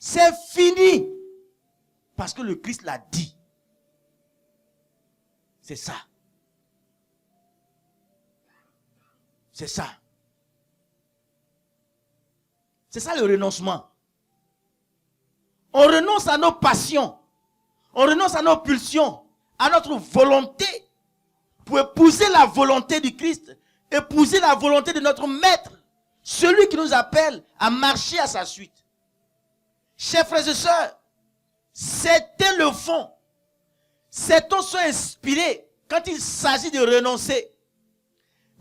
C'est fini. Parce que le Christ l'a dit. C'est ça. C'est ça. C'est ça le renoncement. On renonce à nos passions. On renonce à nos pulsions, à notre volonté pour épouser la volonté du Christ, épouser la volonté de notre maître, celui qui nous appelle à marcher à sa suite. Chers frères et sœurs, c'était le fond. Ces temps sont inspirés quand il s'agit de renoncer.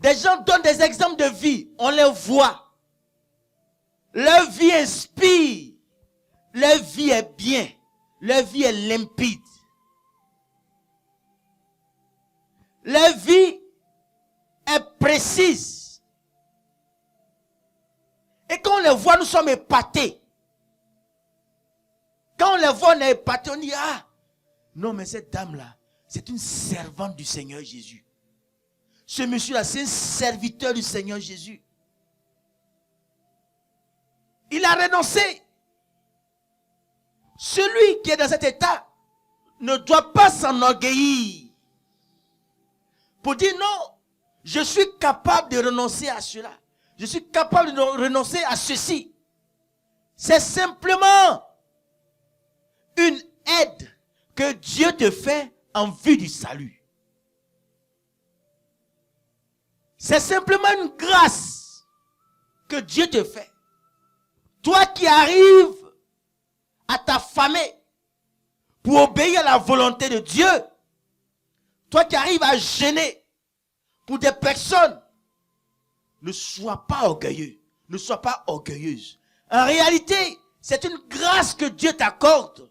Des gens donnent des exemples de vie, on les voit. Leur vie inspire. Leur vie est bien. Leur vie est limpide. Leur vie est précise. Et quand on les voit, nous sommes épatés. Quand on les voit, on est épatés. On dit, ah, non, mais cette dame-là, c'est une servante du Seigneur Jésus. Ce monsieur-là, c'est un serviteur du Seigneur Jésus. Il a renoncé. Celui qui est dans cet état ne doit pas s'enorgueillir. Pour dire non, je suis capable de renoncer à cela. Je suis capable de renoncer à ceci. C'est simplement une aide que Dieu te fait en vue du salut. C'est simplement une grâce que Dieu te fait. Toi qui arrives à t'affamer pour obéir à la volonté de Dieu, toi qui arrives à gêner pour des personnes, ne sois pas orgueilleux, ne sois pas orgueilleuse. En réalité, c'est une grâce que Dieu t'accorde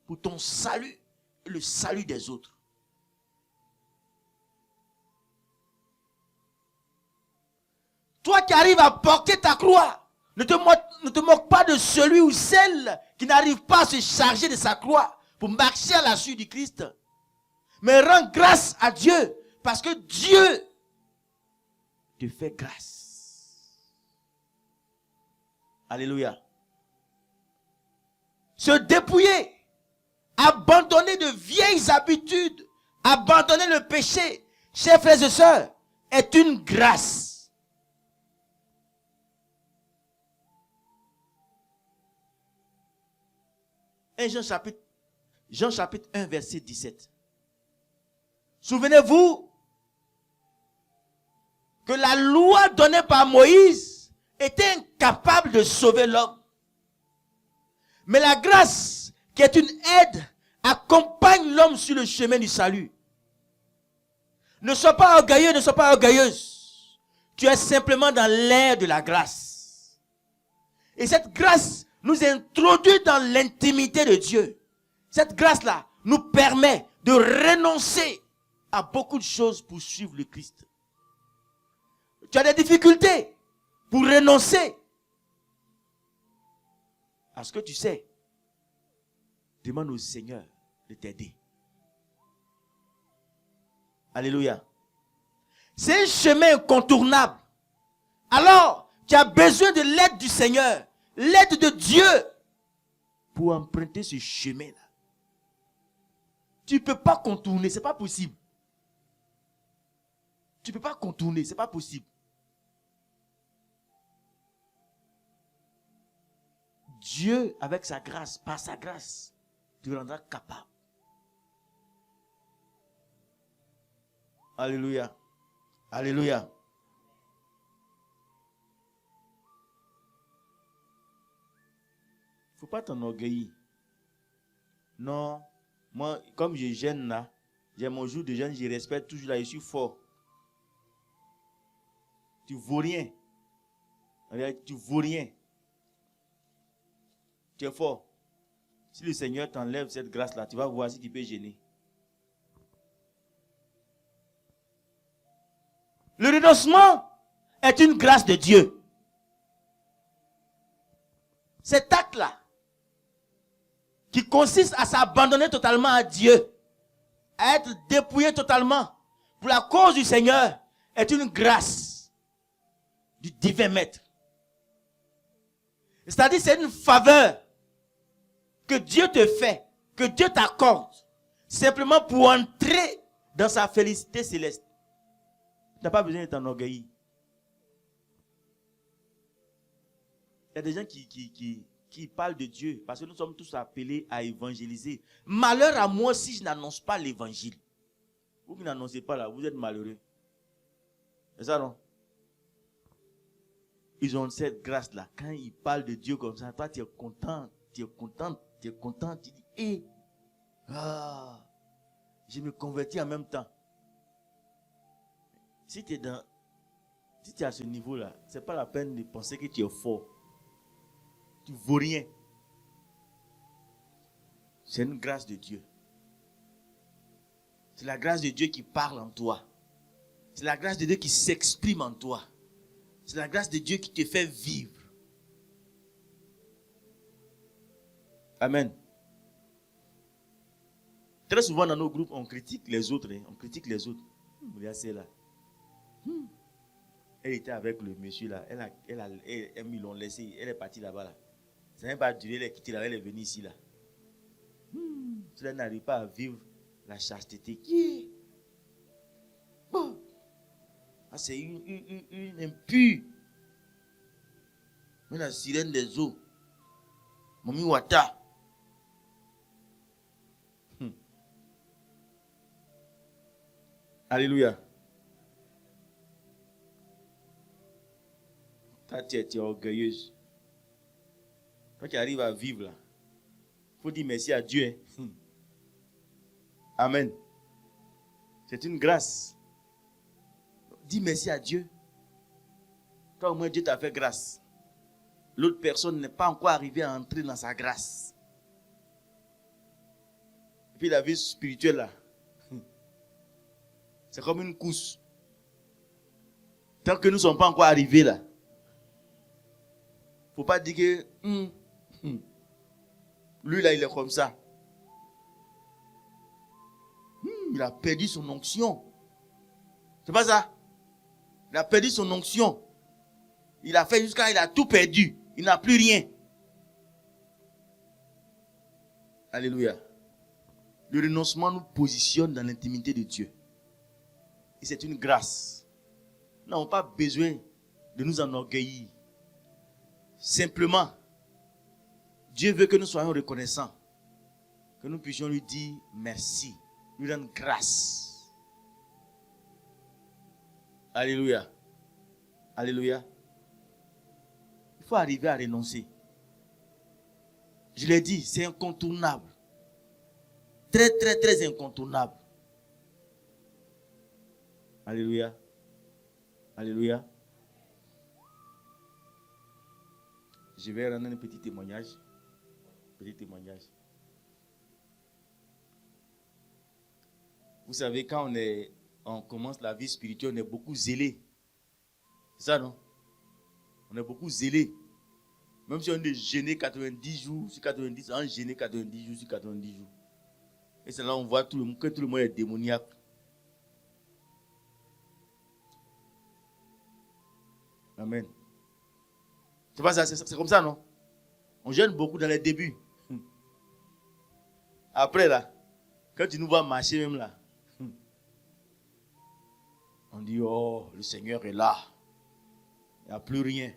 pour ton salut et le salut des autres. Toi qui arrives à porter ta croix, ne te moque pas de celui ou celle qui n'arrive pas à se charger de sa croix pour marcher à la suite du Christ. Mais rends grâce à Dieu parce que Dieu te fait grâce. Alléluia. Se dépouiller, abandonner de vieilles habitudes, abandonner le péché, chers frères et sœurs, est une grâce. 1 Jean chapitre 1 verset 17. Souvenez-vous que la loi donnée par Moïse était incapable de sauver l'homme. Mais la grâce, qui est une aide, accompagne l'homme sur le chemin du salut. Ne sois pas orgueilleux, ne sois pas orgueilleuse. Tu es simplement dans l'ère de la grâce. Et cette grâce nous introduit dans l'intimité de Dieu. Cette grâce-là nous permet de renoncer à beaucoup de choses pour suivre le Christ. Tu as des difficultés pour renoncer à ce que tu sais. Demande au Seigneur de t'aider. Alléluia. C'est un chemin incontournable. Alors, tu as besoin de l'aide du Seigneur, l'aide de Dieu pour emprunter ce chemin-là. Tu ne peux pas contourner, ce n'est pas possible. Tu ne peux pas contourner, ce n'est pas possible. Dieu, avec sa grâce, par sa grâce, te rendra capable. Alléluia. Alléluia. Il ne faut pas t'enorgueillir. Non, moi, comme je gêne là, j'ai mon jour de jeûne, je respecte toujours là, je suis fort. Tu ne vaux rien. En réalité, tu ne vaux rien. Tu es fort. Si le Seigneur t'enlève cette grâce-là, tu vas voir si tu peux gêner. Le renoncement est une grâce de Dieu. Cet acte-là, qui consiste à s'abandonner totalement à Dieu, à être dépouillé totalement pour la cause du Seigneur, est une grâce du divin maître. C'est-à-dire, c'est une faveur que Dieu te fait, que Dieu t'accorde, simplement pour entrer dans sa félicité céleste. Tu n'as pas besoin de t'enorgueillir. Il y a des gens qui parlent de Dieu parce que nous sommes tous appelés à évangéliser. Malheur à moi si je n'annonce pas l'évangile. Vous qui n'annoncez pas là, vous êtes malheureux. C'est ça, non? Ils ont cette grâce-là. Quand ils parlent de Dieu comme ça, toi, tu es content, tu es content, tu es content. Tu dis, hé, je me convertis en même temps. Si tu es à ce niveau-là, ce n'est pas la peine de penser que tu es fort. Tu ne vaux rien. C'est une grâce de Dieu. C'est la grâce de Dieu qui parle en toi. C'est la grâce de Dieu qui s'exprime en toi. C'est la grâce de Dieu qui te fait vivre. Amen. Très souvent dans nos groupes, on critique les autres. On critique les autres. Regardez là. Elle était avec le monsieur là. Ils l'ont laissé. Elle est partie là-bas. Là. Ça n'a pas duré. Elle est quittée là. Elle est venue ici là. Cela n'arrive pas à vivre la chasteté. Bon. Ah, c'est une impure. Mais la sirène des eaux. Mami Wata. Alléluia. Toi, tu es orgueilleuse. Toi qui arrives à vivre là. Il faut dire merci à Dieu. Hein. Amen. C'est une grâce. Dis merci à Dieu. Toi au moins Dieu t'a fait grâce. L'autre personne n'est pas encore arrivée à entrer dans sa grâce. Et puis la vie spirituelle là. C'est comme une course. Tant que nous ne sommes pas encore arrivés là. Il ne faut pas dire que lui là il est comme ça. Il a perdu son onction. C'est pas ça? Il a perdu son onction. Il a fait jusqu'à il a tout perdu. Il n'a plus rien. Alléluia. Le renoncement nous positionne dans l'intimité de Dieu. Et c'est une grâce. Nous n'avons pas besoin de nous enorgueillir. Simplement, Dieu veut que nous soyons reconnaissants. Que nous puissions lui dire merci. Lui rendre grâce. Alléluia. Alléluia. Il faut arriver à renoncer. Je l'ai dit, c'est incontournable. Très, très, très incontournable. Alléluia. Alléluia. Je vais rendre un petit témoignage. Petit témoignage. Vous savez, quand on commence la vie spirituelle, on est beaucoup zélé. C'est ça, non? On est beaucoup zélé. Même si on est gêné 90 jours sur 90, on est gêné 90 jours sur 90 jours. Et c'est là où on voit que tout le monde est démoniaque. Amen. C'est pas ça, c'est comme ça, non? On gêne beaucoup dans les débuts. Après, là, quand tu nous vois marcher même là, on dit, oh, le Seigneur est là. Il n'y a plus rien.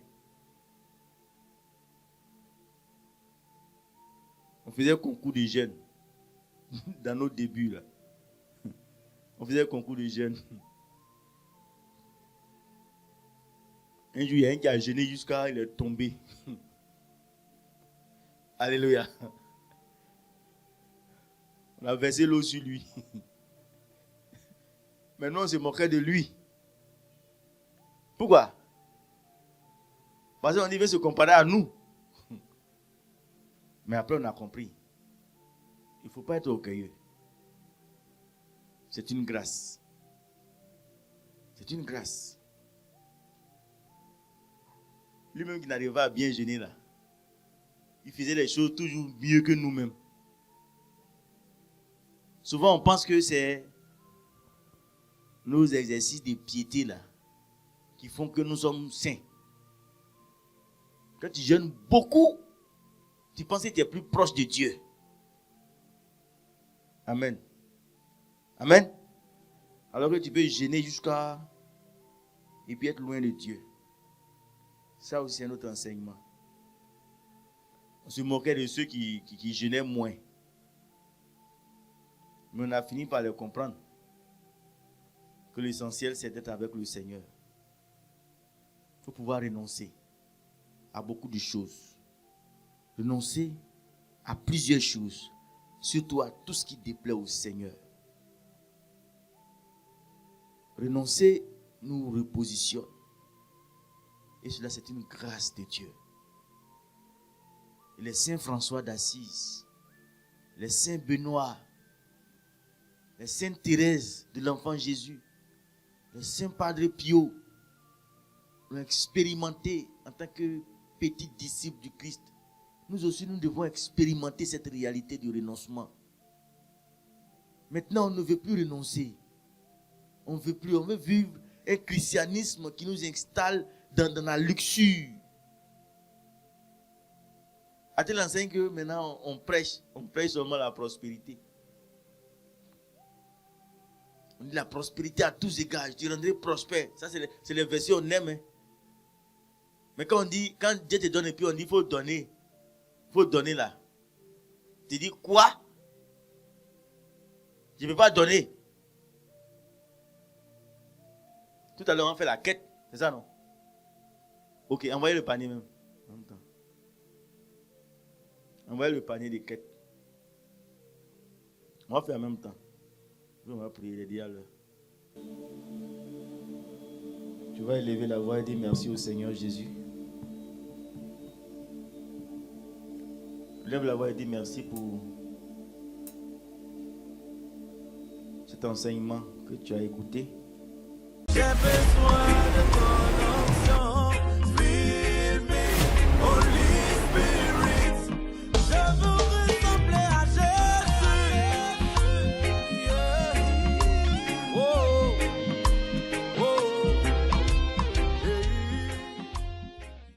On faisait concours de jeunes. Dans nos débuts, là. On faisait concours de jeunes. Un jour, il y a un qui a gêné jusqu'à il est tombé. Alléluia. On a versé l'eau sur lui. Maintenant, on se moquait de lui. Pourquoi? Parce qu'on veut se comparer à nous. Mais après, on a compris. Il ne faut pas être orgueilleux. C'est une grâce. C'est une grâce. Lui-même qui n'arrivait pas à bien gêner là. Il faisait les choses toujours mieux que nous-mêmes. Souvent, on pense que c'est nos exercices de piété là qui font que nous sommes saints. Quand tu jeûnes beaucoup, tu penses que tu es plus proche de Dieu. Amen. Amen. Alors que tu peux jeûner jusqu'à et puis être loin de Dieu. Ça aussi, c'est un autre enseignement. On se moquait de ceux qui jeûnaient moins. Mais on a fini par le comprendre. Que l'essentiel, c'est d'être avec le Seigneur. Il faut pouvoir renoncer à beaucoup de choses. Renoncer à plusieurs choses. Surtout à tout ce qui déplaît au Seigneur. Renoncer nous repositionne. Et cela, c'est une grâce de Dieu. Et les saints François d'Assise, les saints Benoît, les saintes Thérèse de l'enfant Jésus, les saints Padre Pio ont expérimenté en tant que petits disciples du Christ. Nous aussi, nous devons expérimenter cette réalité du renoncement. Maintenant, on ne veut plus renoncer. On veut vivre un christianisme qui nous installe dans la luxure. À tel enseigne que maintenant on prêche seulement la prospérité. On dit la prospérité à tous égards, je te rendrai prospère. Ça, c'est les versets on aime. Hein. Mais quand Dieu te donne et puis on dit il faut donner là. Tu dis quoi? Je ne peux pas donner. Tout à l'heure on fait la quête, c'est ça non? Ok, envoyez le panier même. En même temps. Envoyez le panier des quêtes. On va faire en même temps. On va prier les dialogues. Tu vas élever la voix et dire merci au Seigneur Jésus. Lève la voix et dis merci pour cet enseignement que tu as écouté. J'ai besoin